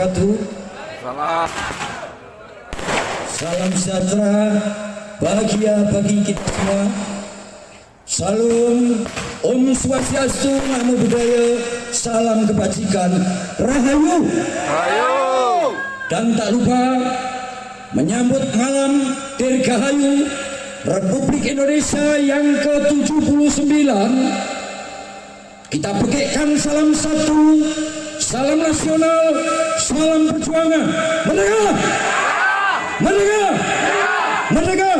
wabarakatuh. Salam sejahtera, bahagia bagi kita semua. Salam Om Swastiastu, Namo Buddhaya, salam kebajikan, Rahayu. Dan tak lupa menyambut malam Dirgahayu Republik Indonesia yang ke-79, kita pekikkan salam satu, salam nasional, salam perjuangan. Merdeka! Merdeka! Merdeka!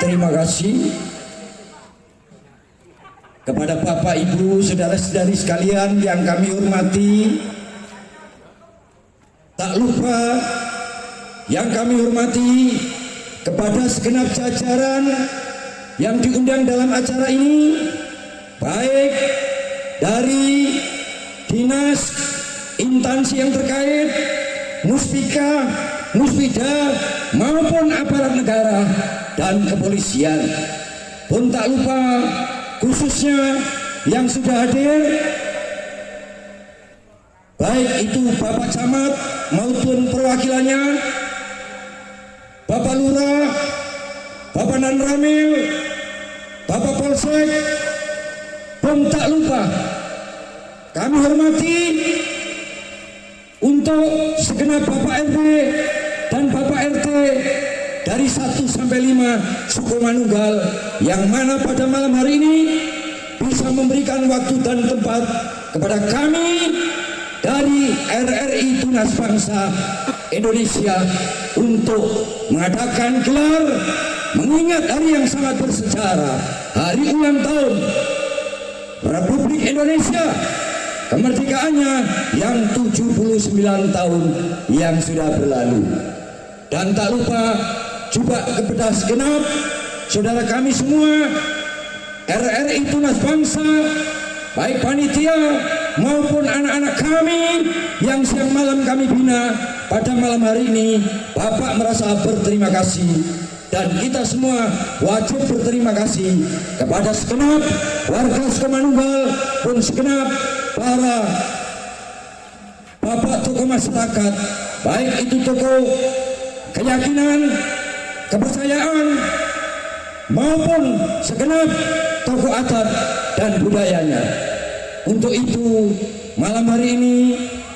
Terima kasih kepada Bapak, Ibu, saudara-saudari sekalian yang kami hormati. Tak lupa yang kami hormati kepada segenap jajaran yang diundang dalam acara ini, baik dari dinas, instansi yang terkait, Muspika, Muspida, maupun aparat negara dan kepolisian. Pun tak lupa khususnya yang sudah hadir, baik itu Bapak Camat maupun perwakilannya, Bapak Lurah, Bapak Nanramil, Bapak Polsek. Dan tak lupa kami hormati untuk segenap Bapak RW dan Bapak RT dari 1 sampai 5 suku Manunggal yang mana pada malam hari ini bisa memberikan waktu dan tempat kepada kami dari RRI Tunas Bangsa Indonesia untuk mengadakan gelar mengingat hari yang sangat bersejarah, hari ulang tahun Republik Indonesia, kemerdekaannya yang 79 tahun yang sudah berlalu. Dan tak lupa juga kepada segenap saudara kami semua RRI Tunas Bangsa, baik panitia maupun anak-anak kami yang siang malam kami bina pada malam hari ini. Bapak merasa berterima kasih dan kita semua wajib berterima kasih kepada segenap warga suku Manunggal pun segenap para bapak tokoh masyarakat, baik itu tokoh keyakinan, kepercayaan maupun segenap tokoh adat dan budayanya. Untuk itu malam hari ini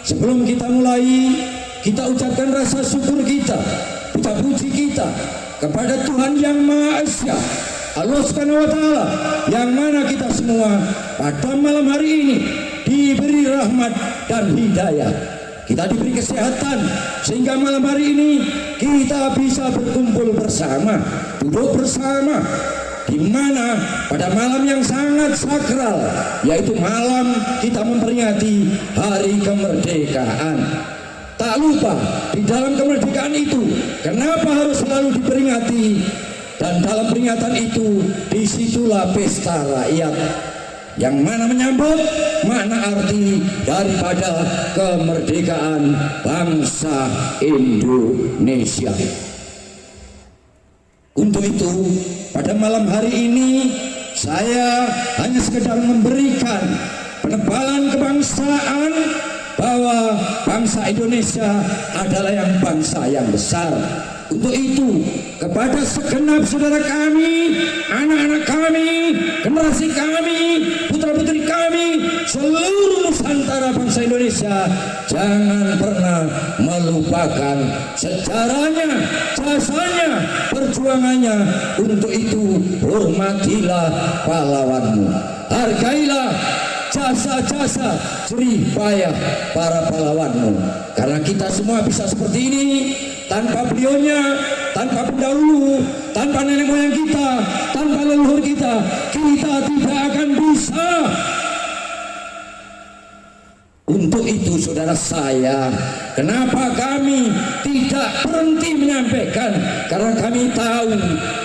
sebelum kita mulai, kita ucapkan rasa syukur kita puji kita kepada Tuhan Yang Maha Esa, Allah Subhanahu wa Ta'ala, yang mana kita semua pada malam hari ini diberi rahmat dan hidayah. Kita diberi kesehatan sehingga malam hari ini kita bisa berkumpul bersama, duduk bersama, di mana pada malam yang sangat sakral, yaitu malam kita memperingati hari kemerdekaan. Tak lupa di dalam kemerdekaan itu kenapa harus selalu diperingati, dan dalam peringatan itu disitulah pesta rakyat yang mana menyambut makna arti daripada kemerdekaan bangsa Indonesia. Untuk itu pada malam hari ini saya hanya sekedar memberikan penebalan kebangsaan bahwa bangsa Indonesia adalah yang bangsa yang besar. Untuk itu kepada segenap saudara kami, anak-anak kami, generasi kami, putra-putri kami, seluruh Nusantara bangsa Indonesia, jangan pernah melupakan sejarahnya, jasanya, perjuangannya. Untuk itu hormatilah pahlawanmu, hargailah jasa-jasa jerih payah para pahlawanmu, karena kita semua bisa seperti ini tanpa beliaunya, tanpa pendahulu, tanpa nenek moyang kita, tanpa leluhur kita, kita tidak akan bisa. Untuk itu saudara saya, kenapa kami tidak berhenti menyampaikan? Karena kami tahu,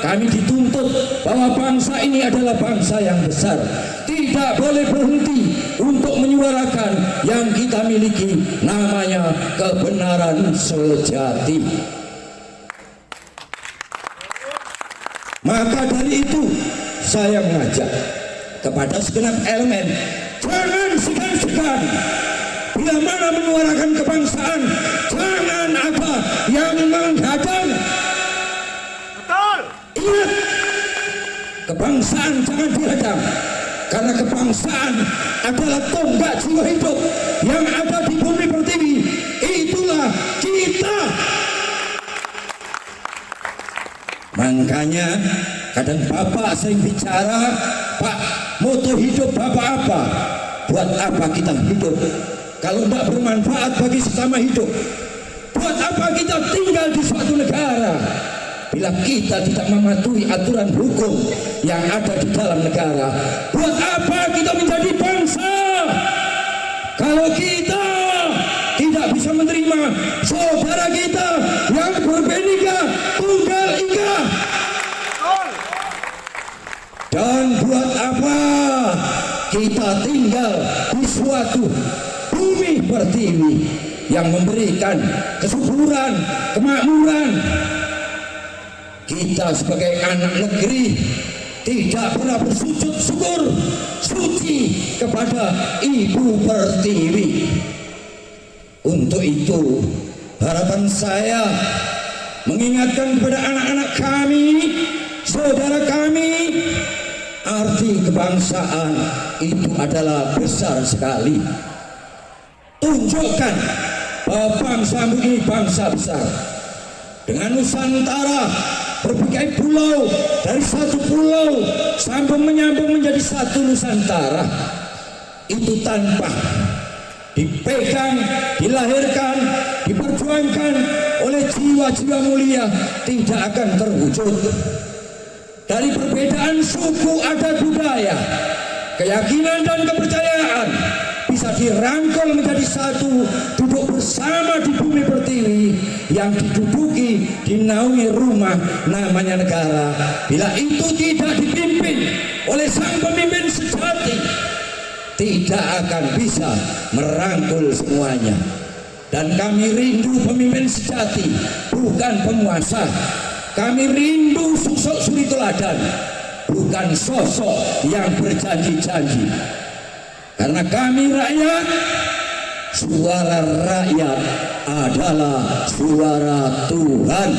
kami dituntut bahwa bangsa ini adalah bangsa yang besar. Tidak boleh berhenti untuk menyuarakan yang kita miliki, namanya kebenaran sejati. Maka dari itu saya mengajak kepada segenap elemen, jangan segan-segan bila mana menyuarakan kebangsaan, jangan ada yang menghadang. Betul. Ingat, kebangsaan jangan dihadang, karena kebangsaan adalah tonggak jiwa hidup yang ada di bumi pertiwi. Itulah kita. Makanya kadang bapak sering bicara, Pak, moto hidup bapak apa? Buat apa kita hidup kalau tidak bermanfaat bagi sesama hidup? Buat apa kita tinggal di suatu negara bila kita tidak mematuhi aturan hukum yang ada di dalam negara? Buat apa kita menjadi bangsa kalau kita tidak bisa menerima saudara kita yang berbeda tunggal ika? Dan buat apa kita tinggal di suatu bumi pertiwi yang memberikan kesuburan, kemakmuran? Kita sebagai anak negeri tidak pernah bersujud syukur suci kepada Ibu Pertiwi. Untuk itu harapan saya mengingatkan kepada anak-anak kami, saudara kami, arti kebangsaan itu adalah besar sekali. Tunjukkan bahwa bangsa ini bangsa besar dengan Nusantara berbagai pulau, dari satu pulau sampai menyambung menjadi satu Nusantara. Itu tanpa dipegang, dilahirkan, diperjuangkan oleh jiwa-jiwa mulia tidak akan terwujud. Dari perbedaan suku, adat, budaya, keyakinan dan kepercayaan bisa dirangkul menjadi satu, duduk bersama di bumi pertiwi yang diduduki, dinaungi rumah namanya negara. Bila itu tidak dipimpin oleh sang pemimpin sejati, tidak akan bisa merangkul semuanya. Dan kami rindu pemimpin sejati, bukan penguasa. Kami rindu sosok suri teladan, bukan sosok yang berjanji-janji. Karena kami rakyat, suara rakyat adalah suara Tuhan.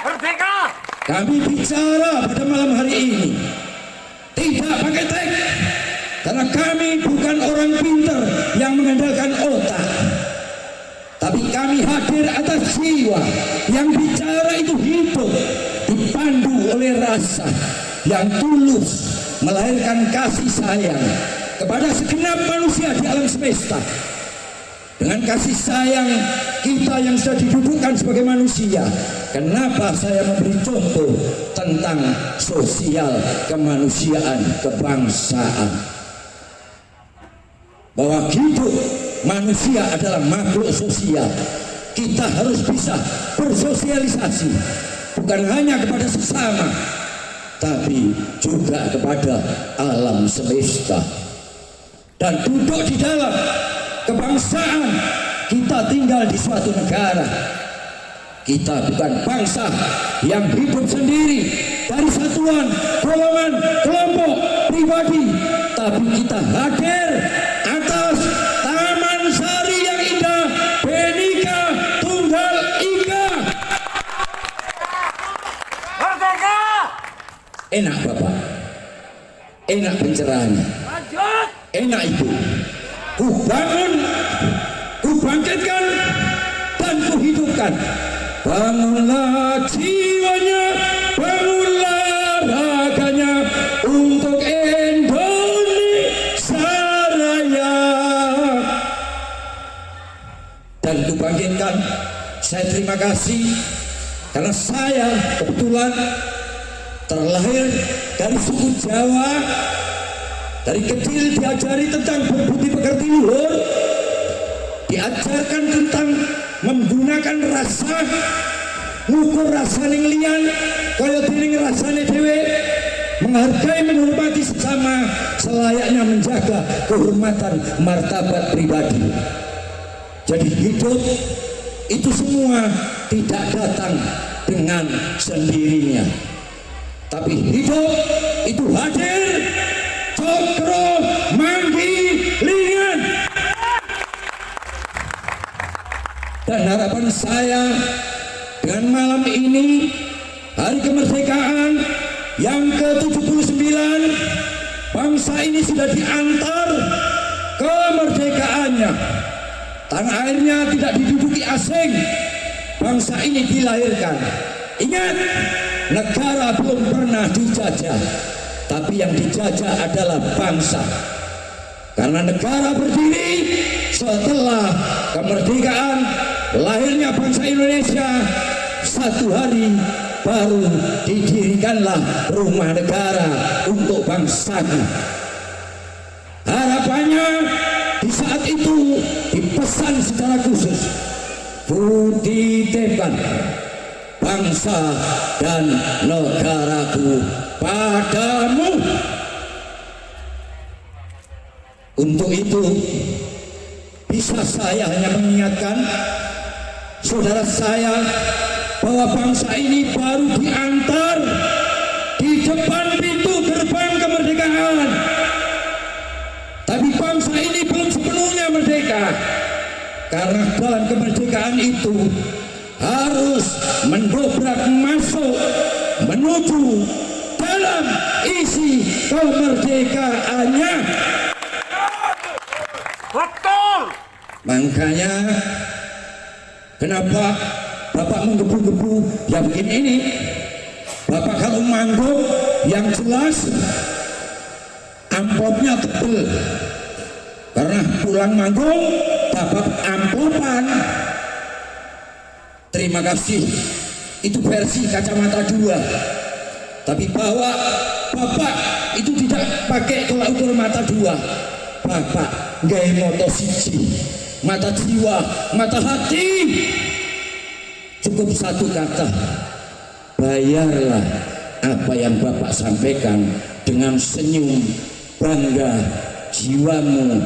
Merdeka. Kami bicara pada malam hari ini tidak pakai teks, karena kami bukan orang pintar yang mengandalkan otak, tapi kami hadir atas jiwa yang bicara itu hidup, dipandu oleh rasa yang tulus, melahirkan kasih sayang kepada segenap manusia di alam semesta. Dengan kasih sayang kita yang sudah didudukkan sebagai manusia, kenapa saya memberi contoh tentang sosial kemanusiaan, kebangsaan? Bahwa hidup manusia adalah makhluk sosial. Kita harus bisa bersosialisasi, bukan hanya kepada sesama, tapi juga kepada alam semesta. Dan duduk di dalam kebangsaan, kita tinggal di suatu negara. Kita bukan bangsa yang hidup sendiri dari satuan, golongan, kelompok, pribadi, tapi kita hadir atas Taman Sari yang indah, Bhinneka Tunggal Ika. Merdeka. Enak Bapak, enak pencerahannya, Lanjut. enak Ibu. Ku bangun, ku bangkitkan, dan ku hidupkan. Bangunlah jiwanya, bangunlah raganya untuk Indonesia Raya. Dan ku bangkitkan. Saya terima kasih karena saya kebetulan terlahir dari suku Jawa. Dari kecil diajari tentang berbudi pekerti luhur, diajarkan tentang menggunakan rasa, ngukur rasa ning liyan kaya dening rasane dhewe, menghargai menghormati sesama selayaknya menjaga kehormatan martabat pribadi. Jadi hidup itu semua tidak datang dengan sendirinya, tapi hidup itu hadir cokro manggi lingan. Dan harapan saya dengan malam ini, hari kemerdekaan yang ke-79, bangsa ini sudah diantar kemerdekaannya. Tanah airnya tidak diduduki asing, bangsa ini dilahirkan. Ingat, negara belum pernah dijajah, tapi yang dijajah adalah bangsa. Karena negara berdiri setelah kemerdekaan, lahirnya bangsa Indonesia, satu hari baru didirikanlah rumah negara untuk bangsaku. Harapannya di saat itu dipesan secara khusus, kutitipkan bangsa dan negaraku padamu. Untuk itu bisa saya hanya mengingatkan saudara saya bahwa bangsa ini baru diantar di depan pintu gerbang kemerdekaan, tapi bangsa ini belum sepenuhnya merdeka. Karena dalam kemerdekaan itu harus mendobrak masuk menuju dalam isi kemerdekaannya. Betul. Makanya kenapa Bapak menggebu-gebu yang begini ini? Bapak kalau manggung yang jelas amplopnya tebel, karena pulang manggung dapat amplopan. Terima kasih, itu versi kacamata 2. Tapi bahwa Bapak itu tidak pakai tolak ukur mata 2. Bapak gaya moto siji, mata jiwa, mata hati. Cukup satu kata, bayarlah apa yang Bapak sampaikan dengan senyum bangga jiwamu,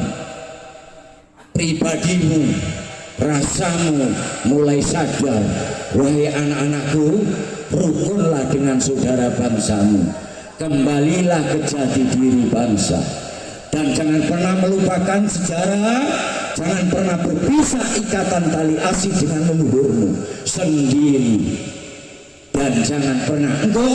pribadimu, rasamu mulai sadar. Wahai anak-anakku, rukunlah dengan saudara bangsamu, kembalilah ke jati diri bangsa, dan jangan pernah melupakan sejarah. Jangan pernah berpisah ikatan tali asih dengan leluhurmu sendiri, dan jangan pernah engkau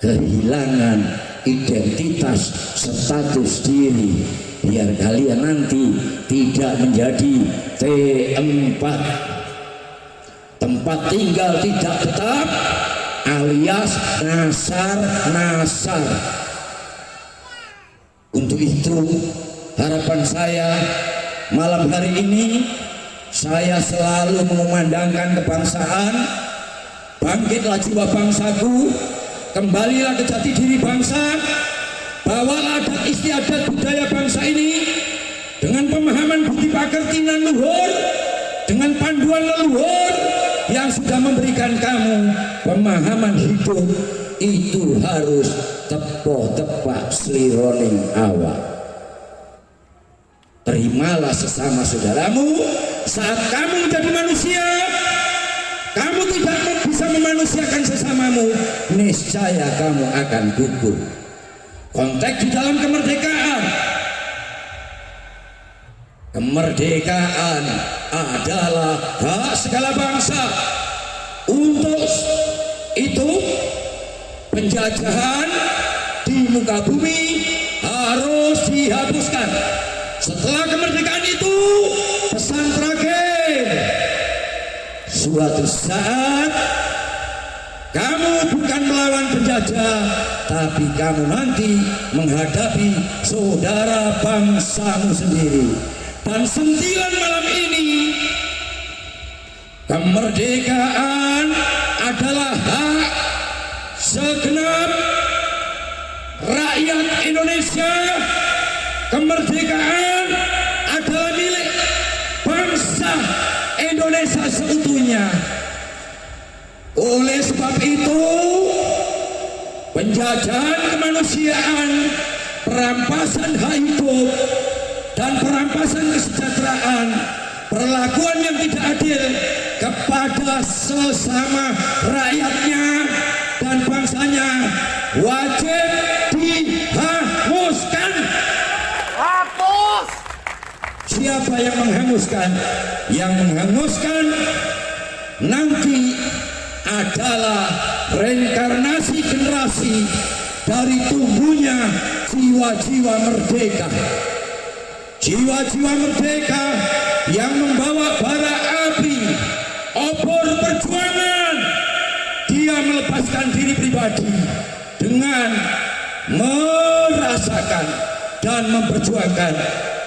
kehilangan identitas status diri, biar kalian nanti tidak menjadi T4, tempat tinggal tidak tetap, alias nasar. Untuk itu harapan saya malam hari ini, saya selalu mengumandangkan kebangsaan. Bangkitlah jiwa bangsaku, kembalilah ke jati diri bangsa, bawalah adat istiadat budaya bangsa ini dengan pemahaman budi pekerti dan luhur, dengan panduan leluhur yang sudah memberikan kamu pemahaman hidup. Itu harus tepak slironing awak. Terimalah sesama saudaramu. Saat kamu menjadi manusia, kamu tidak bisa memanusiakan sesamamu, niscaya kamu akan gugur. Konteks di dalam kemerdekaan, kemerdekaan adalah hak segala bangsa. Untuk itu penjajahan di muka bumi harus dihapuskan. Setelah kemerdekaan itu, pesan terakhir, suatu saat kamu bukan melawan penjajah, tapi kamu nanti menghadapi saudara bangsamu sendiri. Dan sentilan malam ini, kemerdekaan adalah hak segenap rakyat Indonesia. Kemerdekaan adalah milik bangsa Indonesia seutuhnya. Oleh sebab itu, penjajahan kemanusiaan, perampasan hak hidup, dan perampasan kesejahteraan, perlakuan yang tidak adil kepada sesama rakyatnya dan bangsanya wajib dihapuskan. Hapus. Siapa mahasiswa yang menghanguskan. Yang menghanguskan nanti adalah reinkarnasi generasi dari tumbuhnya jiwa-jiwa merdeka. Jiwa-jiwa merdeka yang membawa bara api, obor perjuangan. Dia melepaskan diri pribadi dengan merasakan dan memperjuangkan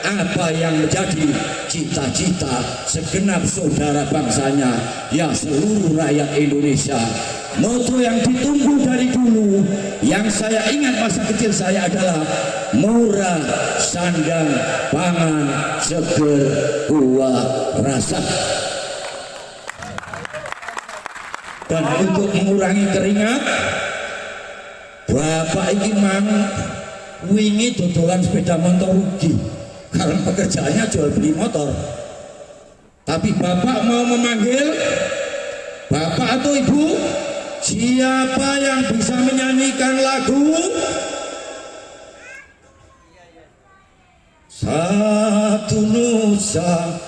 apa yang menjadi cita-cita segenap saudara bangsanya, ya seluruh rakyat Indonesia. Moto yang ditunggu dari dulu, yang saya ingat masa kecil saya adalah murah, sandang, pangan, seger, kuah, rasa. Dan untuk mengurangi keringat, Bapak iki mang wingi dodolan sepeda motor rugi karena pekerjaannya jual beli motor. Tapi Bapak mau memanggil, Bapak atau Ibu, siapa yang bisa menyanyikan lagu Satu Nusa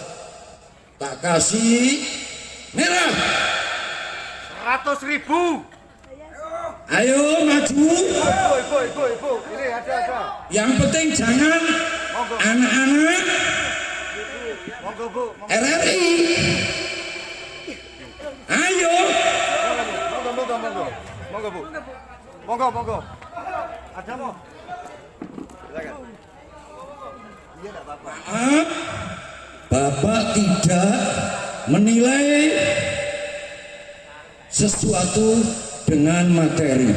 Tak Kasih Merah? 100.000. Ayo maju. Ibu. Ini ada. Yang penting jangan anak-anak Monggo, Bu. RRI. Ayo. Monggo, Bu. Monggo. Ada mau? Silakan. Iya, enggak apa-apa. Maaf, Bapak tidak menilai sesuatu dengan materi,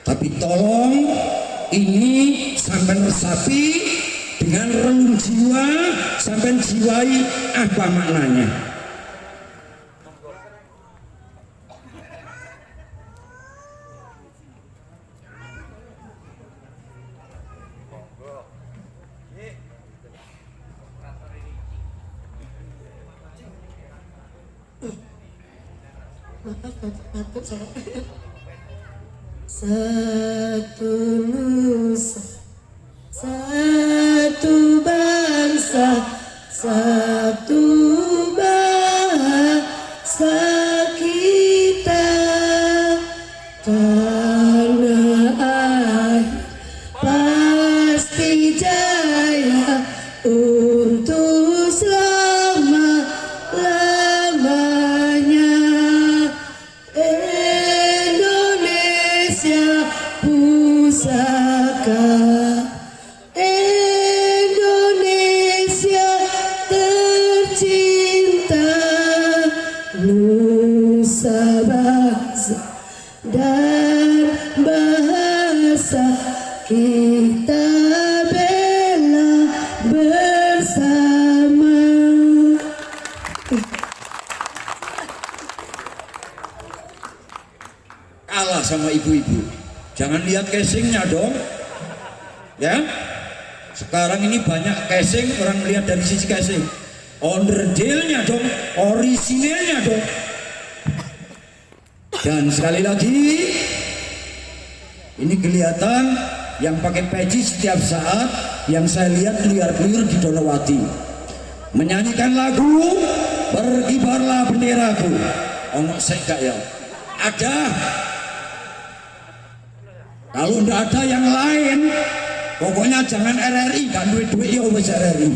tapi tolong ini sampai resapi dengan relung jiwa, sampai jiwai apa maknanya. Satu nusa, satu bangsa, satu bahasa kita, tanah air pasti jaya untuk selama-lamanya. Indonesia pusaka, Indonesia tercinta, nusa bangsa dan bahasa kita bela bersama. Kalah sama ibu-ibu. Jangan lihat casingnya dong, ya. Sekarang ini banyak casing, orang melihat dari sisi casing. Onderdilnya dong, orisinilnya dong. Dan sekali lagi, ini kelihatan yang pakai peci setiap saat yang saya lihat liar-liar di Dolowati menyanyikan lagu Berkibarlah Benderaku. Ono seka ya. Ada. Kalau ndak ada yang lain, pokoknya jangan RRI, kan duit-duit ya wis RRI.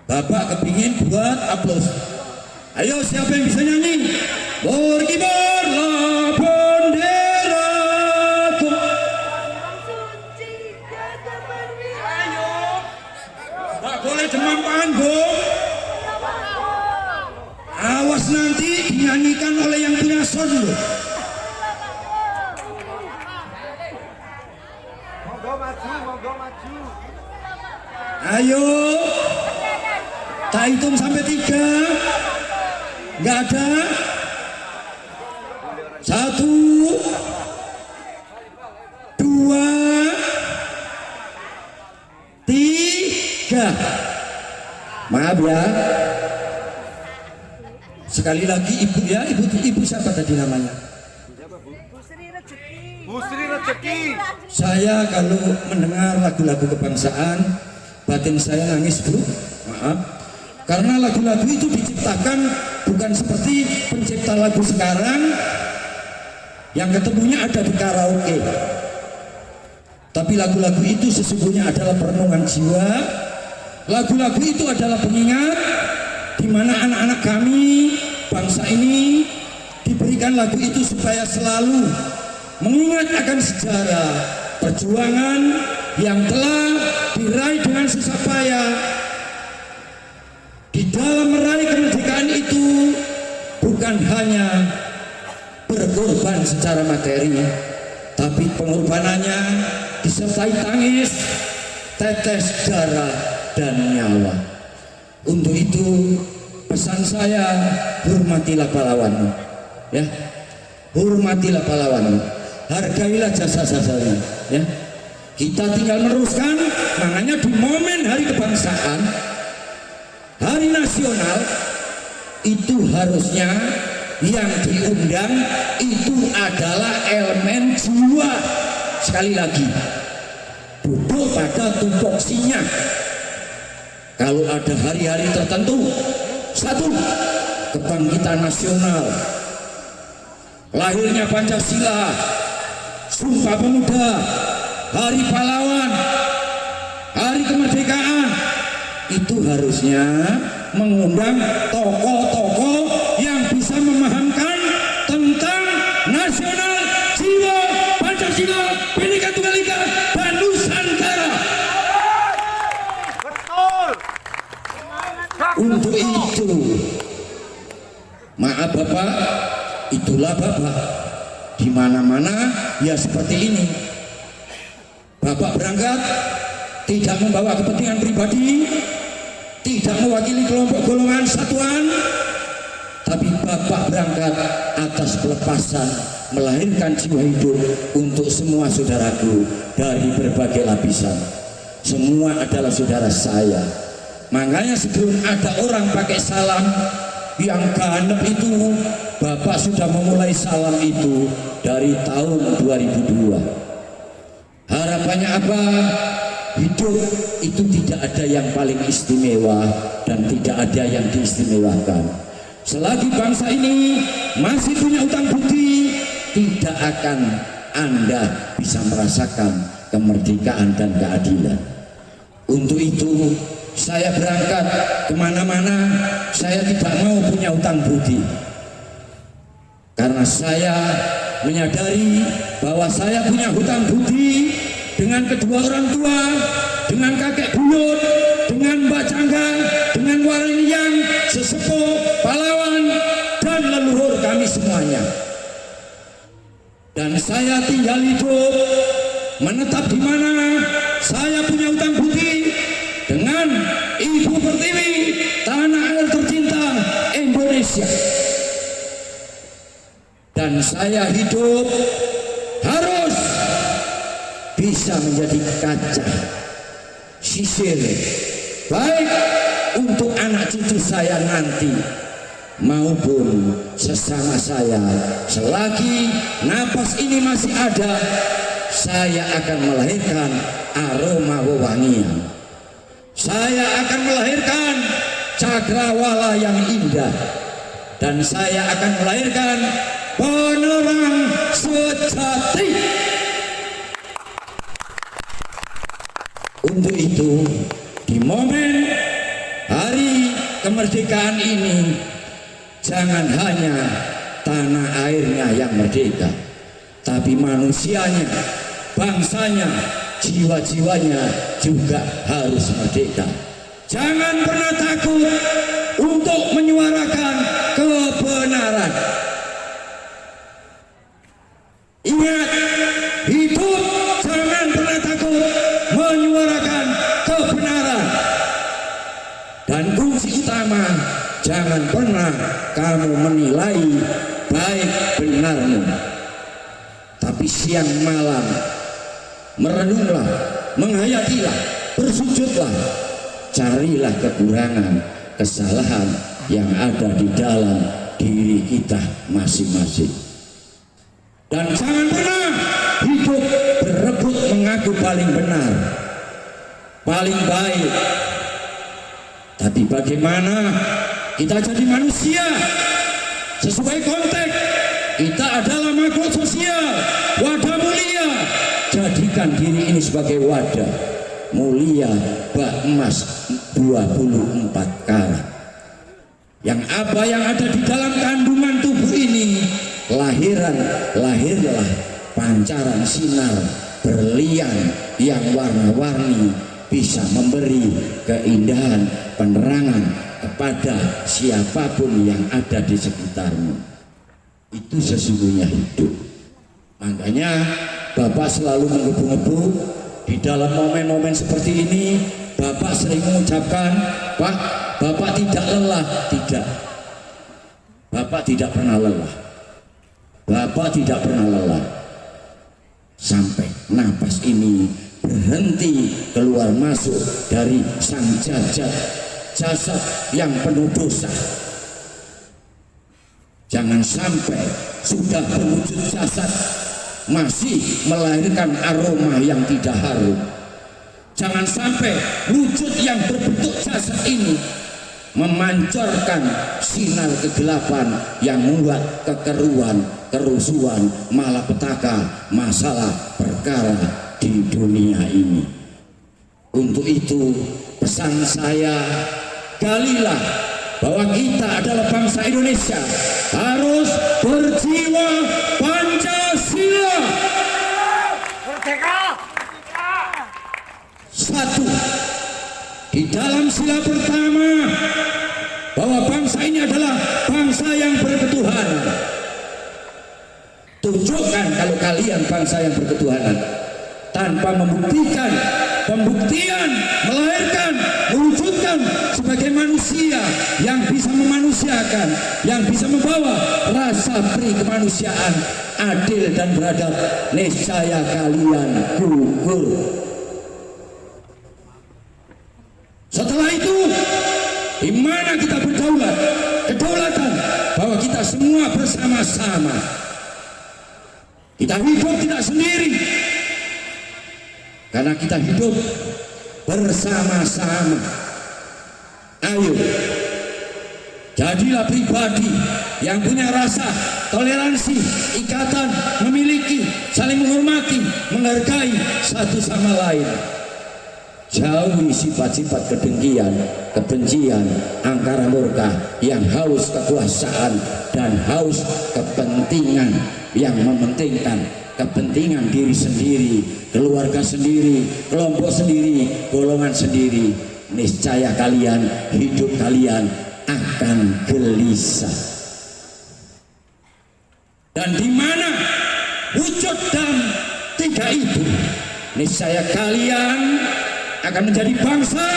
Bapak kepingin buat aplaus. Ayo siapa yang bisa nyanyi? Berkibarlah benderaku. Tak boleh demam panggung. Awas nanti dinyanyikan oleh yang punya sound loh. Monggo maju. Ayo, tak hitung sampai 3. Nggak ada. 1, 2, 3. Maaf ya. Sekali lagi ibu ya, ibu siapa tadi namanya? Bu Sri Rezeki. Saya kalau mendengar lagu-lagu kebangsaan batin saya nangis bro, maaf. Karena lagu-lagu itu diciptakan bukan seperti pencipta lagu sekarang yang ketemunya ada di karaoke. Tapi lagu-lagu itu sesungguhnya adalah perenungan jiwa. Lagu-lagu itu adalah pengingat di mana anak-anak kami bangsa ini diberikan lagu itu supaya selalu mengingat akan sejarah perjuangan yang telah diraih dengan susah payah. Di dalam meraih kemerdekaan itu bukan hanya berkorban secara materi, tapi pengorbanannya disertai tangis, tetes darah dan nyawa. Untuk itu pesan saya, hormatilah pahlawanmu, ya, hormatilah pahlawanmu, hargailah jasa-jasanya, ya. Kita tinggal meneruskan, makanya di momen hari kebangsaan, hari nasional, itu harusnya yang diundang itu adalah elemen jiwa. Sekali lagi, duduk pada tupoksinya. Kalau ada hari-hari tertentu, satu, kebangkitan nasional, lahirnya Pancasila, Sumpah Pemuda, Hari Pahlawan, Hari Kemerdekaan, itu harusnya mengundang tokoh-tokoh yang bisa memahamkan tentang nasional, jiwa, Pancasila, Bhinneka Tunggal Ika, dan Nusantara. Betul. Untuk itu, maaf Bapak, itulah Bapak. Di mana-mana ya seperti ini. Bapak berangkat tidak membawa kepentingan pribadi, tidak mewakili kelompok golongan satuan, tapi Bapak berangkat atas pelepasan, melahirkan jiwa hidup untuk semua saudaraku dari berbagai lapisan. Semua adalah saudara saya. Makanya sebelum ada orang pakai salam yang ganep itu, Bapak sudah memulai salam itu dari tahun 2002. Harapannya apa? Hidup itu tidak ada yang paling istimewa dan tidak ada yang diistimewakan. Selagi bangsa ini masih punya utang budi, tidak akan Anda bisa merasakan kemerdekaan dan keadilan. Untuk itu saya berangkat kemana-mana, saya tidak mau punya utang budi. Karena saya menyadari bahwa saya punya hutang budi dengan kedua orang tua, dengan kakek buyut, dengan Mbak Canggang, dengan Wariniyang, sesepuh, pahlawan, dan leluhur kami semuanya. Dan saya tinggal hidup, menetap di mana saya punya hutang budi dengan Ibu Pertiwi, tanah air tercinta Indonesia. Dan saya hidup harus bisa menjadi kaca sisir baik untuk anak cucu saya nanti maupun sesama saya. Selagi napas ini masih ada, saya akan melahirkan aroma wewangian. Saya akan melahirkan cakrawala yang indah, dan saya akan melahirkan penerang sejati. Untuk itu, di momen hari kemerdekaan ini, jangan hanya tanah airnya yang merdeka, tapi manusianya, bangsanya, jiwa-jiwanya juga harus merdeka. Jangan pernah takut untuk menyuarakan kebenaran. Ingat, hidup jangan pernah takut menyuarakan kebenaran. Dan kunci utama, jangan pernah kamu menilai baik benarmu, tapi siang malam merenunglah, menghayatilah, bersujudlah, carilah kekurangan, kesalahan yang ada di dalam diri kita masing-masing. Dan jangan pernah hidup berebut mengaku paling benar. paling baik. Tapi bagaimana kita jadi manusia sesuai konteks? Kita adalah makhluk sosial, wadah mulia. Jadikan diri ini sebagai wadah mulia bak emas 24 karat. Yang apa yang ada di dalam kandungan tubuh ini lahirlah pancaran sinar berlian yang warna-warni, bisa memberi keindahan penerangan kepada siapapun yang ada di sekitarmu. Itu sesungguhnya hidup. Makanya Bapak selalu menggebu-gebu di dalam momen-momen seperti ini. Bapak sering mengucapkan, Pak, Bapak tidak lelah. Tidak, Bapak tidak pernah lelah. Bapak tidak pernah lelah sampai napas ini berhenti keluar masuk dari sang jasad yang penuh dosa. Jangan sampai sudah berwujud jasad masih melahirkan aroma yang tidak harum. Jangan sampai wujud yang berbentuk jasad ini memancarkan sinar kegelapan yang membuat kekeruan, kerusuhan, malapetaka, masalah, perkara di dunia ini. Untuk itu pesan saya, galilah bahwa kita adalah bangsa Indonesia, harus berjiwa Pancasila. Satu, di dalam sila pertama, bahwa bangsa ini adalah bangsa yang berketuhanan. Tunjukkan kalau kalian bangsa yang berketuhanan tanpa pembuktian melahirkan, mewujudkan sebagai manusia yang bisa memanusiakan, yang bisa membawa rasa pri kemanusiaan adil dan beradab, niscaya kalian gugur. Setelah itu, di mana kita berdaulat, kedaulatan bahwa kita semua bersama-sama. Kita hidup tidak sendiri, karena kita hidup bersama-sama. Ayo, jadilah pribadi yang punya rasa toleransi, ikatan, memiliki, saling menghormati, menghargai satu sama lain. Jauhi sifat-sifat kedengkian, kebencian, angkara murka yang haus kekuasaan dan haus kepentingan, yang mementingkan kepentingan diri sendiri, keluarga sendiri, kelompok sendiri, golongan sendiri. Niscaya hidup kalian akan gelisah. Dan di mana wujud dan tiga itu, niscaya kalian akan menjadi bangsa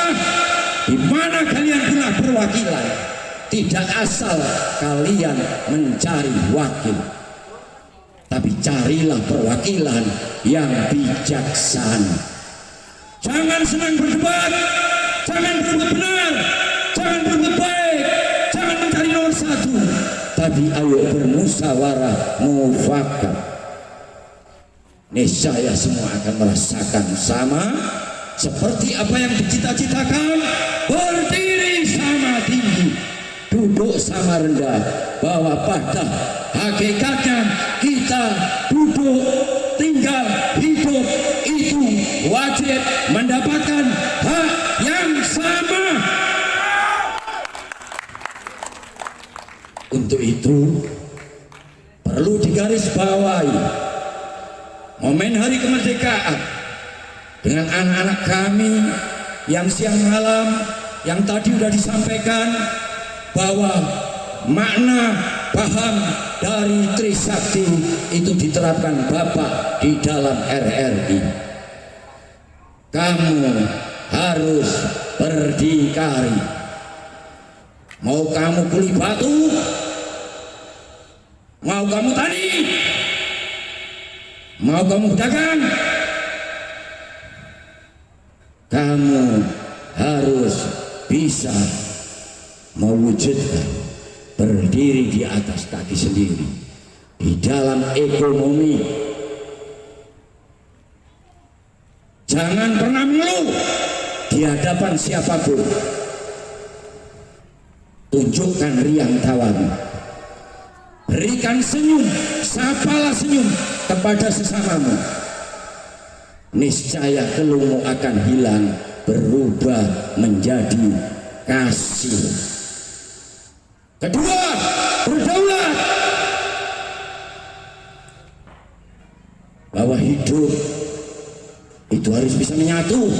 di mana kalian punya perwakilan. Tidak asal kalian mencari wakil, tapi carilah perwakilan yang bijaksana. Jangan senang berdebat, jangan berbuat benar, jangan berbuat baik, jangan mencari nomor satu, tapi ayo bermusyawarah mufakat. Niscaya semua akan merasakan sama seperti apa yang dicita-citakan, berdiri sama tinggi, duduk sama rendah, bahwa pada hakikatnya kita duduk, tinggal, hidup itu wajib mendapatkan hak yang sama. Untuk itu perlu digarisbawahi momen hari kemerdekaan dengan anak-anak kami yang siang malam, yang tadi sudah disampaikan bahwa makna paham dari Trisakti itu diterapkan Bapak di dalam RRI. Kamu harus berdikari. Mau kamu kuli batu, mau kamu tani, mau kamu dagang, kamu harus bisa mewujudkan berdiri di atas kaki sendiri di dalam ekonomi. Jangan pernah mengeluh di hadapan siapapun. Tunjukkan riang tawamu, berikan senyum, sapalah senyum kepada sesamamu. Niscaya keluhmu akan hilang, berubah menjadi kasih. Kedua, berdaulat, bahwa hidup itu harus bisa menyatu.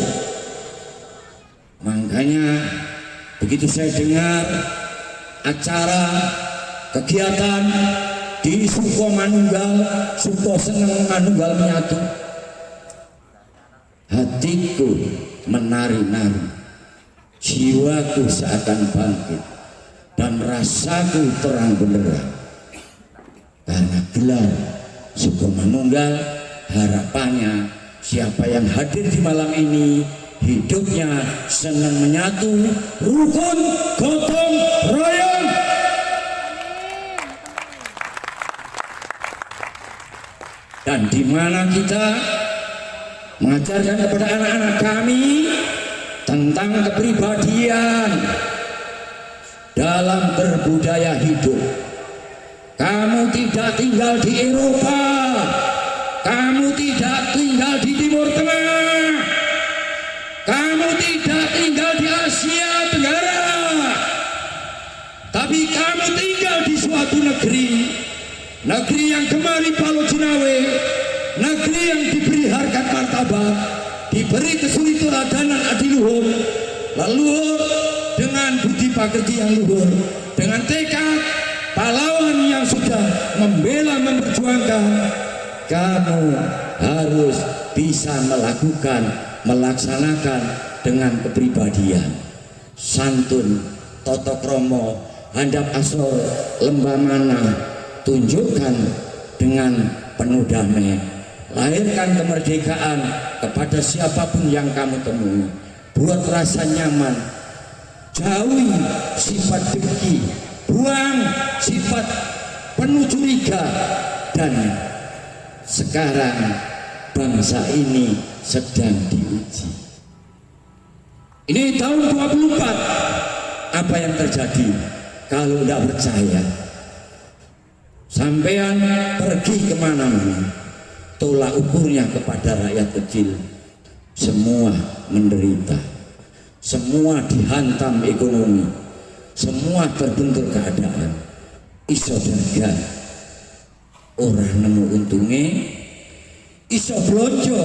Makanya begitu saya dengar acara kegiatan di Suko Manunggal, Suko Seneng Manunggal menyatu, hatiku menari-nari, jiwaku seakan bangkit, dan rasaku terang benderang. Karena gelar Suko Manunggal, harapannya siapa yang hadir di malam ini hidupnya senang menyatu, rukun, gotong royong. Dan di mana kita mengajarkan kepada anak-anak kami tentang kepribadian dalam berbudaya hidup. Kamu tidak tinggal di Eropa, kamu tidak tinggal di Timur Tengah, kamu tidak tinggal di Asia Tenggara, tapi kamu tinggal di suatu negeri yang gemari Palo Jinawe, negeri yang diberi harkat martabat, diberi kesulitadanan adiluhur, leluhur dengan budi pekerti yang luhur, dengan tekad pahlawan yang sudah membela memperjuangkan. Kamu harus bisa melaksanakan dengan kepribadian santun, toto kromo, handap asor, lembah mana. Tunjukkan dengan penuh damai, lahirkan kemerdekaan kepada siapapun yang kamu temui. Buat rasa nyaman, jauhi sifat dengki, buang sifat penuh curiga. Dan sekarang bangsa ini sedang diuji. Ini tahun 24. Apa yang terjadi? Kalau tidak percaya, sampean pergi kemana-mana, tolak ukurnya kepada rakyat kecil. Semua menderita, semua dihantam ekonomi, semua terbentur keadaan. Iso dagang, orang nemu untungnya, iso blonjo,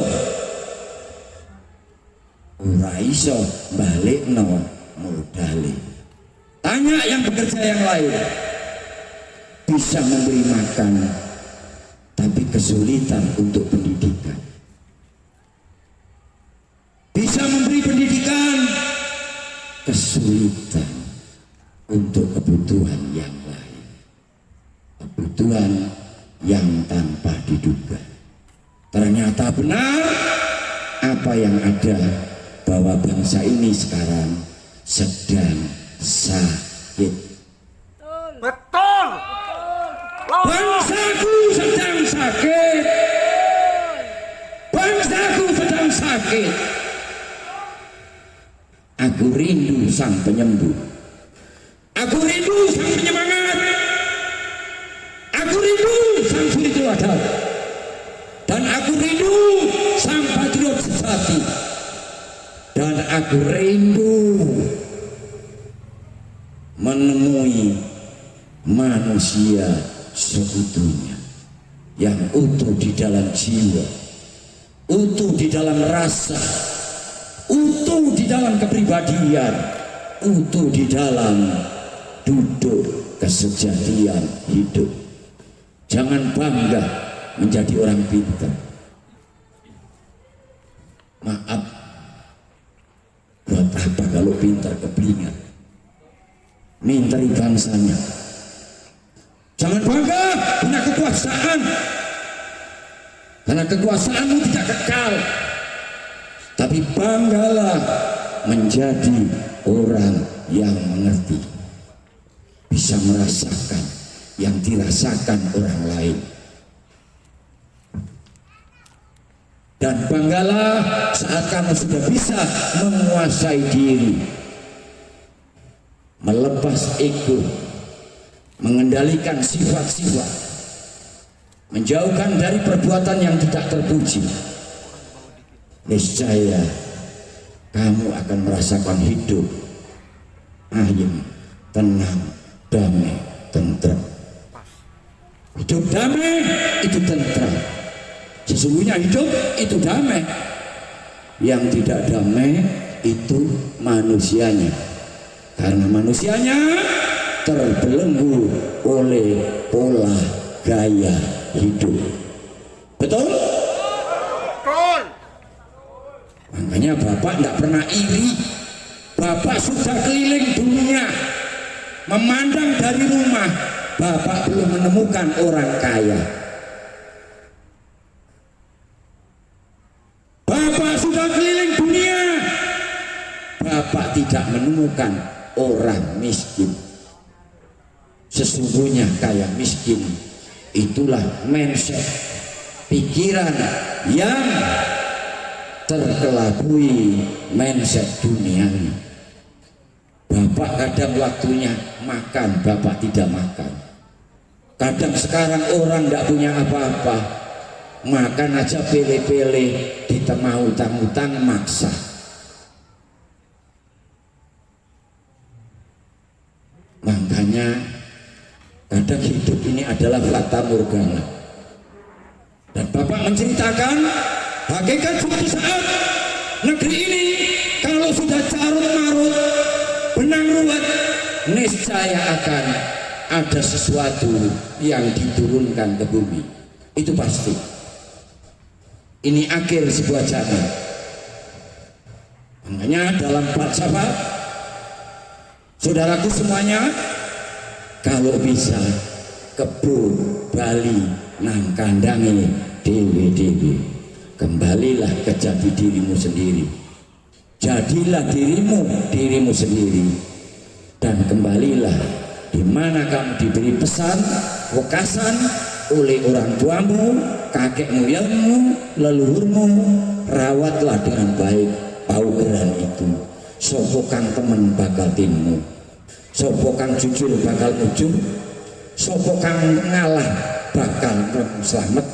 ora iso balik no modali. Tanya yang bekerja yang lain, bisa memberi makan tapi kesulitan untuk pendidikan, bisa memberi pendidikan kesulitan untuk kebutuhan yang lain, kebutuhan yang tanpa diduga. Ternyata benar apa yang ada, bahwa bangsa ini sekarang sedang sakit. Betul. Bangsaku sedang sakit. Bangsaku sedang sakit. Aku rindu sang penyembuh. Aku rindu sang penyemangat. Aku rindu sang suri teladan. Dan aku rindu sang patriot sejati. Dan aku rindu menemui manusia seutuhnya, yang utuh di dalam jiwa, utuh di dalam rasa, utuh di dalam kepribadian, utuh di dalam duduk kesejatian hidup. Jangan bangga menjadi orang pintar. Maaf, buat apa kalau pintar keblingan? Minteri bangsanya. Jangan bangga punya kekuasaan, karena kekuasaanmu tidak kekal. Tapi banggalah menjadi orang yang mengerti, bisa merasakan yang dirasakan orang lain. Dan banggalah saat kamu sudah bisa menguasai diri, melepas ego, mengendalikan sifat-sifat, menjauhkan dari perbuatan yang tidak terpuji. Niscaya kamu akan merasakan hidup ayem, tenang, damai, tentram. Hidup damai itu tentram. Sesungguhnya hidup itu damai. Yang tidak damai itu manusianya. Karena manusianya terbelenggu oleh pola gaya hidup. Betul? Betul. Makanya Bapak tidak pernah iri. Bapak sudah keliling dunia, memandang dari rumah, Bapak belum menemukan orang kaya. Bapak sudah keliling dunia, Bapak tidak menemukan orang miskin. Sesungguhnya kaya miskin itulah mindset, pikiran yang terkelabui mindset dunianya. Bapak kadang waktunya makan, Bapak tidak makan. Kadang sekarang orang tidak punya apa-apa, makan aja pele-pele, ditemau utang-utang maksa. Makanya kadang hidup ini adalah fata morgana. Dan Bapak menceritakan hakikat suatu saat negeri ini kalau sudah carut marut, benang ruwet, niscaya akan ada sesuatu yang diturunkan ke bumi. Itu pasti. Ini akhir sebuah zaman. Makanya dalam falsafah, saudaraku semuanya, kalau bisa kebun Bali nang kandangi dewe-dewe, kembalilah ke jati dirimu sendiri. Jadilah dirimu sendiri, dan kembalilah di mana kamu diberi pesan, wekasan oleh orang tuamu, kakek moyangmu, leluhurmu. Rawatlah dengan baik paugeran itu. Sopo kang temen bakal tinmu, sopo kang jujur bakal mujur, sopo kang ngalah bakal selamat,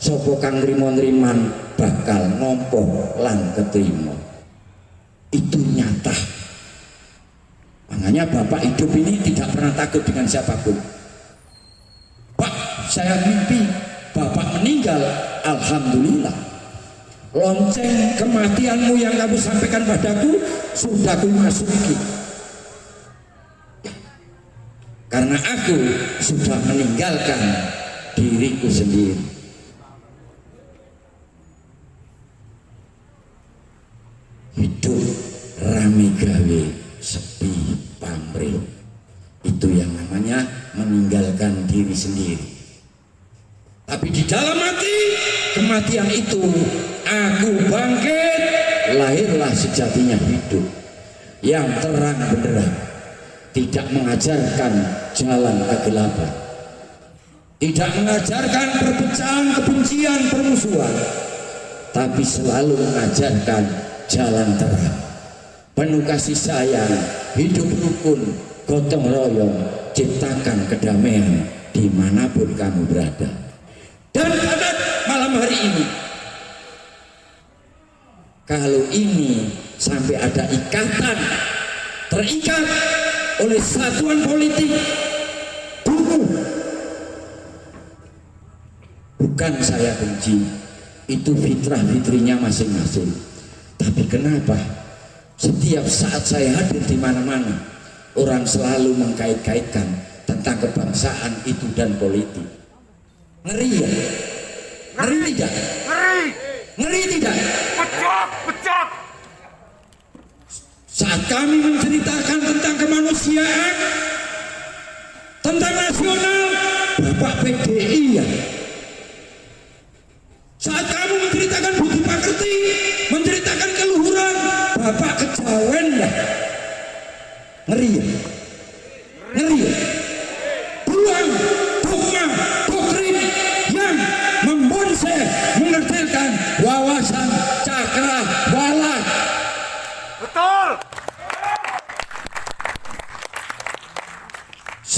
sopo kang rimon-riman bakal nompo lan ketrimo. Itu nyata. Makanya Bapak hidup ini tidak pernah takut dengan siapapun. Pak, saya mimpi Bapak meninggal, alhamdulillah. Lonceng kematianmu yang kamu sampaikan padaku sudah aku masuki. Karena aku sudah meninggalkan diriku sendiri. Hidup rame gawe, sepi pamrih. Itu yang namanya meninggalkan diri sendiri. Tapi di dalam hati kematian itu aku bangkit, lahirlah sejatinya hidup yang terang benderang, tidak mengajarkan jalan kegelapan, tidak mengajarkan perpecahan, kebencian, permusuhan, tapi selalu mengajarkan jalan terang, penuh kasih sayang, hidup rukun, gotong royong, ciptakan kedamaian dimanapun kamu berada. Dan pada malam hari ini, kalau ini sampai ada ikatan, terikat oleh satuan politik, tunggu. Bukan saya benci, itu fitrah-fitrinya masing-masing. Tapi kenapa setiap saat saya hadir di mana-mana, orang selalu mengkait-kaitkan tentang kebangsaan itu dan politik? Ngeri ya? Ngeri tidak? Ngeri. Ngeri tidak? Pecah. Saat kami menceritakan tentang kemanusiaan, tentang nasional, Bapak PDI ya. Saat kamu menceritakan budi pekerti, menceritakan keluhuran, Bapak kejawen ya. Ngeri ya? Ngeri ya? Ruang dogma doktrin yang membonsai, mengertilkan wawasan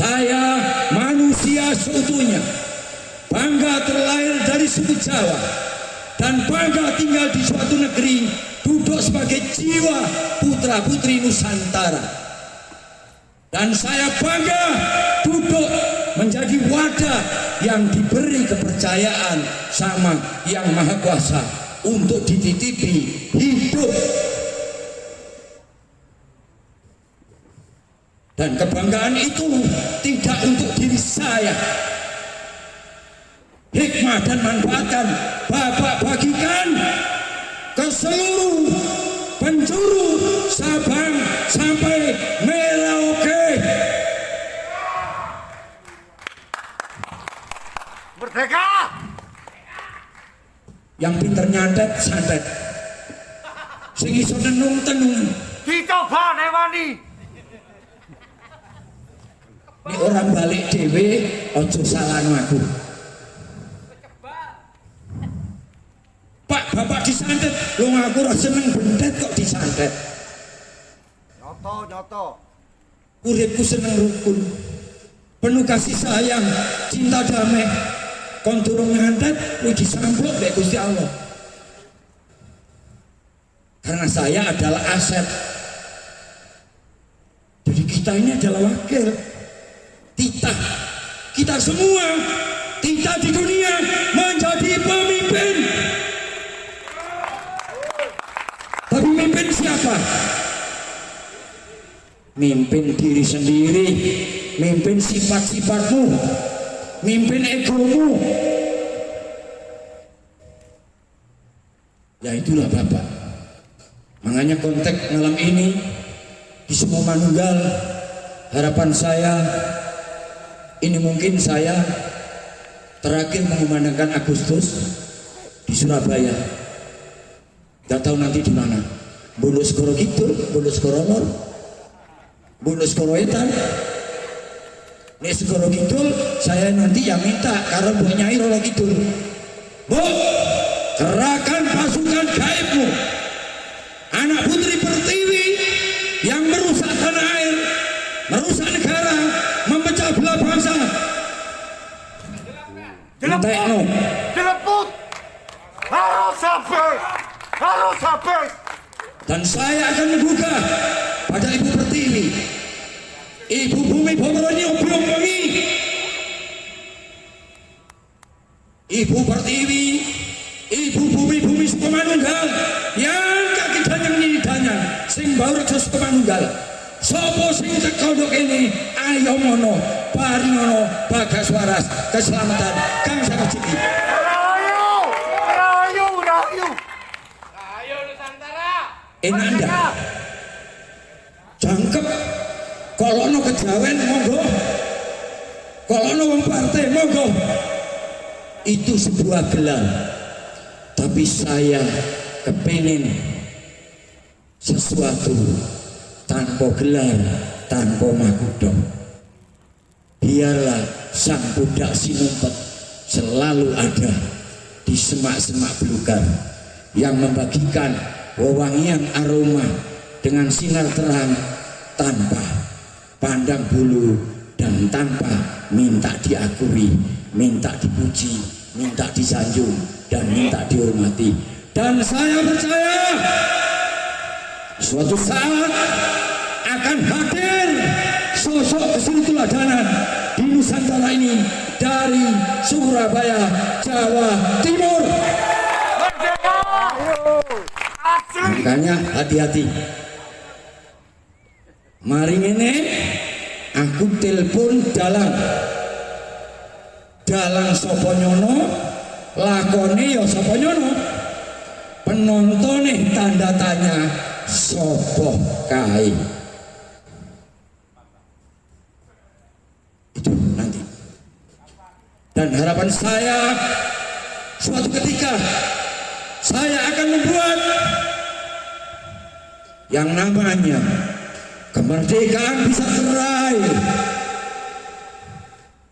Saya manusia seutuhnya, bangga terlahir dari suku Jawa dan bangga tinggal di suatu negeri, duduk sebagai jiwa putra putri Nusantara. Dan saya bangga duduk menjadi wadah yang diberi kepercayaan sama Yang Maha Kuasa untuk dititipi hidup. Dan kebanggaan itu tidak untuk diri saya. Hikmah dan manfaatkan Bapak bagikan ke seluruh penjuru Sabang sampai Merauke. Merdeka! Yang pinter nyantet, santet. Sing iso tenung, tenung. Dicoba newani. Ini orang balik dewe, ojo salahno aku. Pak, bapak disantet, lo ngaku ora seneng bendet kok disantet. Nyoto. Uripku seneng rukun, penuh kasih sayang, cinta damai. Kon durung nyantet, kuwi disambut mbek Gusti Allah. Karena saya adalah aset. Jadi kita ini adalah wakil. Kita semua, kita di dunia menjadi pemimpin. Tapi mimpin siapa? Mimpin diri sendiri, mimpin sifat-sifatmu, mimpin egomu. Ya itulah Bapak. Makanya konteks malam ini di semua manunggal, harapan saya ini mungkin saya terakhir mengumandangkan Agustus di Surabaya. Tidak tahu nanti di mana. Bulus Koro Kidul, Bulus Koro Lor, Bulus Koro Etan. Nek Koro Kidul saya nanti yang minta karena Bu Nyai Roro Kidul. Bu, kerahkan pasukan gaibmu, anak putri Pertiwi yang merusak tanah air, merusak negara, memecah belah bangsa. Dileput. Harus habis. Dan saya akan menggugah pada Ibu Pertiwi, Ibu Bumi Bomoroni Obyongkongi, Ibu Pertiwi, Ibu Bumi Sukomanunggal, yang kaki danyang ini danyang, sing baurek Sukomanunggal. Sopo sing teko nduk kene ayo mono paringono bagas waras keselamatan kang sakejiki. Rahayu. Enak ndak? Jangkep. Kolono kejawen monggo. Kolono wong partai monggo. Itu sebuah gelar. Tapi saya kepingin sesuatu tanpa gelar, tanpa mahkota. Biarlah sang budak Sinumpet selalu ada di semak-semak belukar yang membagikan wewangian aroma dengan sinar terang tanpa pandang bulu dan tanpa minta diakui, minta dipuji, minta disanjung dan minta dihormati. Dan saya percaya suatu saat akan hadir sosok suri teladanan di Nusantara ini dari Surabaya, Jawa Timur. Makanya hati-hati. Mari ini aku telepon dalang sapa nyono, lakone ya sapa nyono, penontonnya tanda tanya sapa kae. Itu nanti. Dan harapan saya suatu ketika saya akan membuat yang namanya kemerdekaan bisa teraih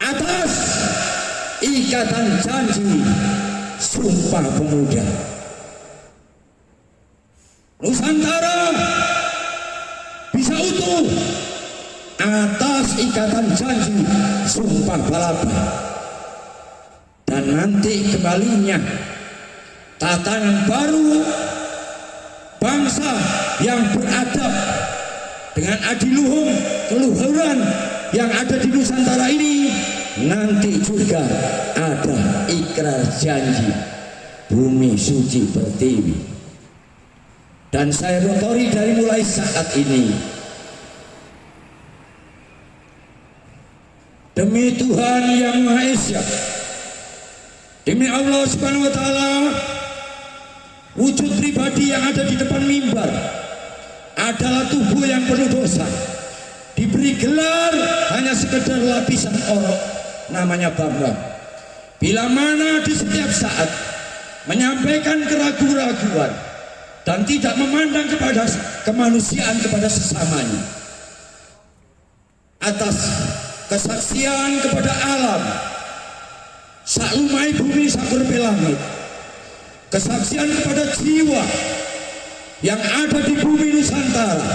atas ikatan janji Sumpah Pemuda. Nusantara bisa utuh atas ikatan janji Sumpah Balapan. Dan nanti kembalinya tatanan baru bangsa yang beradab dengan adiluhung keluhuran yang ada di Nusantara ini. Nanti juga ada ikrar janji Bumi Suci Pertiwi. Dan saya rotori dari mulai saat ini, demi Tuhan Yang Maha Esa, demi Allah Subhanahu wa Ta'ala, wujud pribadi yang ada di depan mimbar adalah tubuh yang penuh dosa, diberi gelar hanya sekedar lapisan orok namanya Bambang. Bila mana di setiap saat menyampaikan keraguan-raguan dan tidak memandang kepada kemanusiaan kepada sesamanya, atas kesaksian kepada alam saklumai bumi sakurpe langit, kesaksian kepada jiwa yang ada di bumi Nusantara,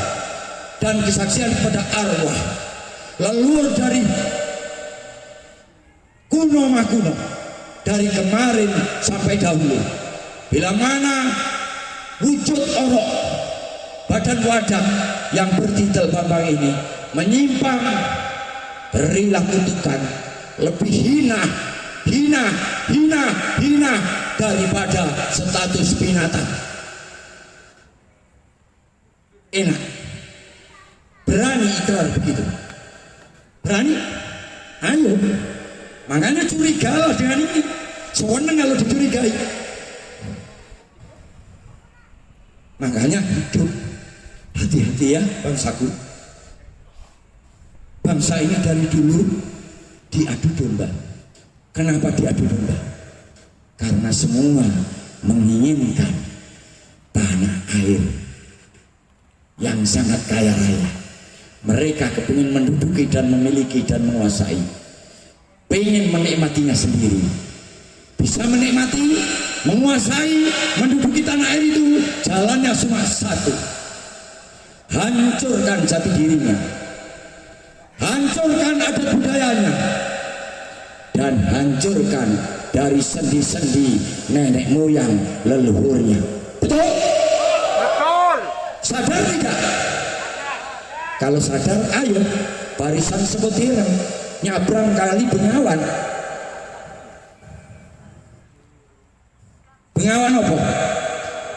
dan kesaksian kepada arwah leluhur dari kuno makuno, dari kemarin sampai dahulu. Bila mana wujud orok badan wadah yang bertitel Bambang ini menyimpang, berilah kutukan lebih hina daripada status binatang. Enak, berani ikrar begitu, berani, ayo. Makanya curigalah dengan ini, seneng kalau dicurigai. Makanya hidup hati-hati ya bangsaku. Bangsa ini dari dulu diadu domba. Kenapa diadu domba? Karena semua menginginkan tanah air yang sangat kaya raya. Mereka kepingin menduduki dan memiliki dan menguasai, pengen menikmatinya sendiri. Bisa menikmati, menguasai, menduduki tanah air itu jalannya cuma satu: hancurkan jati dirinya, hancurkan adat budayanya, dan hancurkan dari sendi-sendi nenek moyang leluhurnya. Betul? Betul. Sadar tidak? Kalau sadar, ayo barisan sepotireng nyabrang kali Bengawan. Bengawan apa?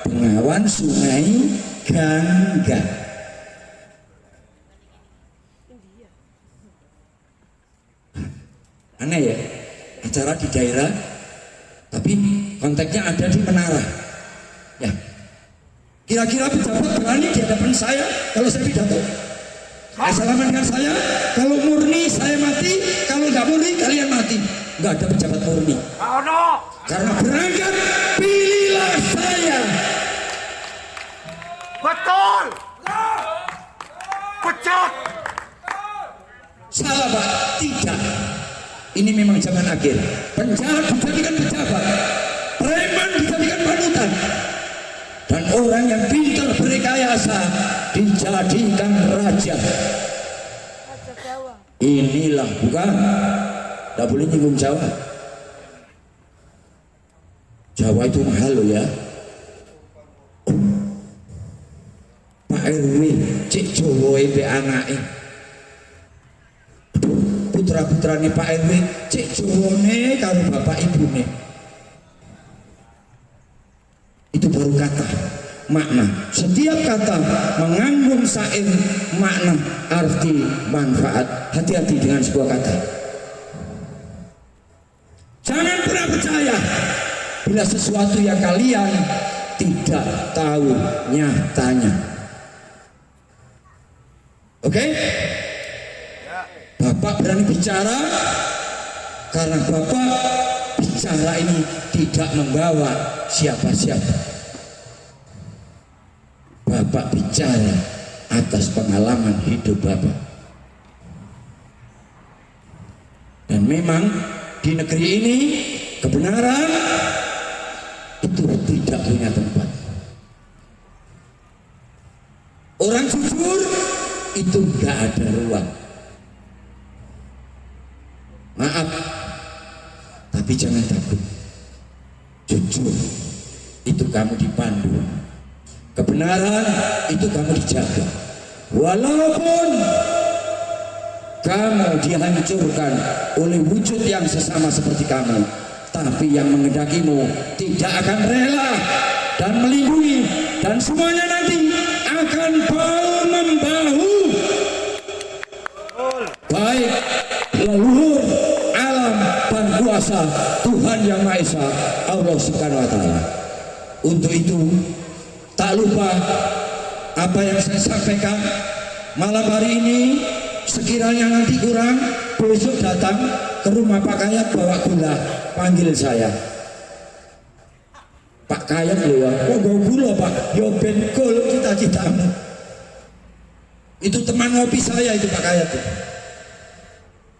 Bengawan Sungai Gangga. Aneh ya, acara di daerah tapi konteksnya ada di menara. Ya, kira-kira pejabat berani di hadapan saya kalau saya pidato? Salaman dengan saya, kalau murni saya mati, kalau nggak murni kalian mati. Nggak ada pejabat murni. Karena berangkat, pilihlah saya. Betul. Pecat. Salah Pak? Tidak. Ini memang zaman akhir. Penjahat dijadikan pejabat, preman dijadikan panutan, dan orang yang pintar berrekayasa dijadikan raja. Inilah bukan, tidak boleh nyinggung Jawa. Jawa itu mahal loh ya. Pak RW cik Jawa itu anaknya, putra-putrane Pak RW cik Jawane karo bapak ibune. Itu baru kata, makna. Setiap kata mengandung sair makna, arti, manfaat. Hati-hati dengan sebuah kata. Jangan pernah percaya bila sesuatu yang kalian tidak tahu nyatanya. Oke? Bapak berani bicara karena Bapak bicara ini tidak membawa siapa-siapa. Bapak bicara atas pengalaman hidup Bapak. Dan memang di negeri ini kebenaran itu tidak punya tempat. Orang jujur itu nggak ada ruang. Tapi jangan takut. Jujur itu kamu dipandu. Kebenaran itu kamu dijaga. Walaupun kamu dihancurkan oleh wujud yang sesama seperti kamu, tapi yang mengendakimu tidak akan rela dan melindungi, dan semuanya nanti akan bahu membahu. Baik leluhur, alam dan kuasa Tuhan Yang Maha Esa, Allah Subhanahu wa Ta'ala. Untuk itu tak lupa apa yang saya sampaikan malam hari ini. Sekiranya nanti kurang, besok datang ke rumah Pak Kayat bawa gula, panggil saya. Pak Kayat loh ya, kok bawa gula Pak? Ya ben gol cita-citamu. Itu teman ngopi saya itu Pak Kayat.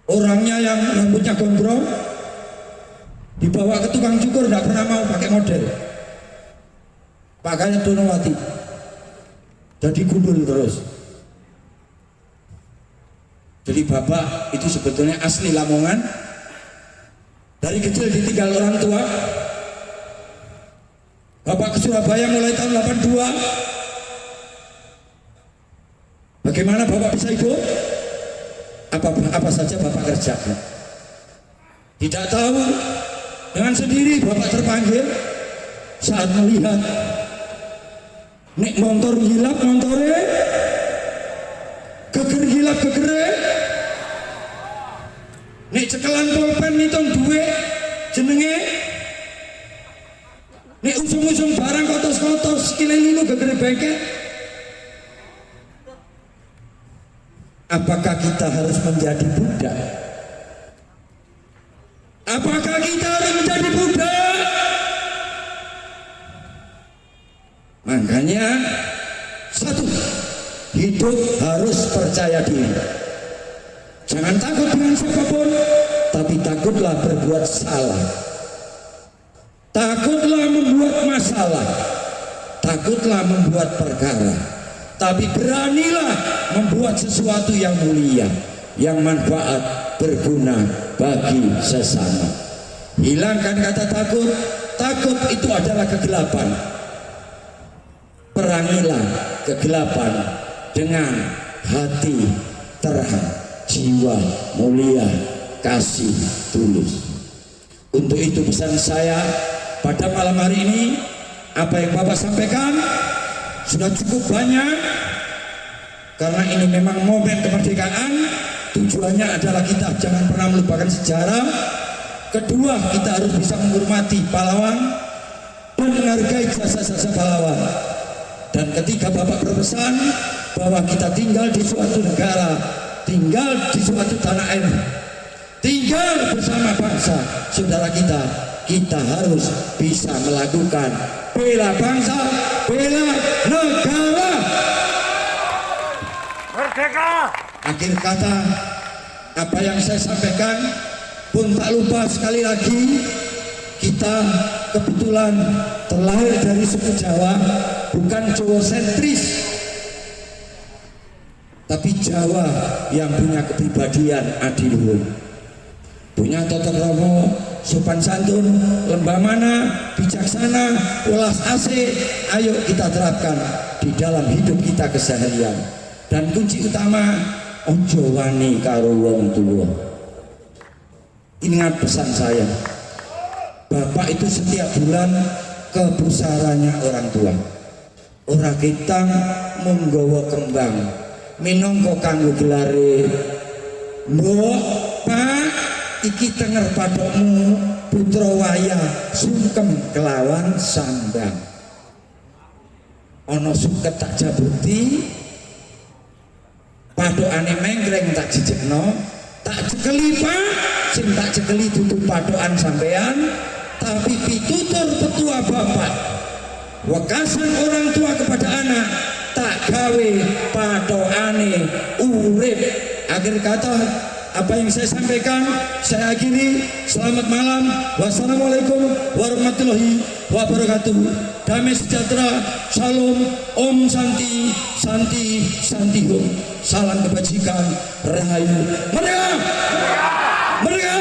Orangnya yang rambutnya gondrong, dibawa ke tukang cukur tidak pernah mau pakai model. Pak Kayat Donowati, jadi gundul terus. Jadi bapak itu sebetulnya asli Lamongan. Dari kecil ditinggal orang tua. Bapak ke Surabaya mulai tahun 82. Bagaimana bapak bisa hidup? Apa saja bapak kerjakan. Tidak tahu, dengan sendiri bapak terpanggil saat melihat nek motor hilap motornya, geger hilap gegere, nek cekelan pulpen ngitung duit jenenge, nek usung-usung barang kotos-kotos kile lilu gegere bengket. Apakah kita harus menjadi budak? Apakah kita harus menjadi budak? Makanya satu, hidup harus percaya diri. Jangan takut dengan siapapun, tapi takutlah berbuat salah. Takutlah membuat masalah. Takutlah membuat perkara. Tapi beranilah membuat sesuatu yang mulia, yang manfaat, berguna bagi sesama. Hilangkan kata takut. Takut itu adalah kegelapan. Perangilah kegelapan dengan hati terang, jiwa mulia, kasih tulus. Untuk itu pesan saya pada malam hari ini, apa yang Bapak sampaikan sudah cukup banyak, karena ini memang momen kemerdekaan. Tujuannya adalah kita jangan pernah melupakan sejarah. Kedua, kita harus bisa menghormati pahlawan dan menghargai jasa-jasa pahlawan. Dan ketiga, Bapak berpesan bahwa kita tinggal di suatu negara, tinggal di suatu tanah air, tinggal bersama bangsa saudara kita. Kita harus bisa melakukan bela bangsa, bela negara. Merdeka! Akhir kata, apa yang saya sampaikan pun tak lupa sekali lagi, kita kebetulan terlahir dari suku Jawa, bukan Jawa sentris, tapi Jawa yang punya kepribadian adiluhur, punya tata krama, sopan santun, lembah mana, bijaksana, welas asih. Ayo kita terapkan di dalam hidup kita keseharian. Dan kunci utama, ojo wani karo wong tuwa. Ingat pesan saya, Bapak itu setiap bulan ke pusaranya orang tua. Ora kita menggawa kembang, minangka kanggo gelare, mbok Pak, iki tenger padokmu putra wayah sungkem kelawan sandang. Ana suket tak jabuti, padokane mengkreng tak jejekno, tak cekeli Pak, sing tak cekeli dudu padokan sampean, tapi pitutur petua bapak, wekasan orang tua kepada anak, tak gawe padokane urip. Akhir kata, apa yang saya sampaikan saya akhiri. Selamat malam. Wassalamualaikum warahmatullahi wabarakatuh. Damai sejahtera, salam, om santi, santi, santi hum. Salam kebajikan, rahayu. Merdeka! Merdeka!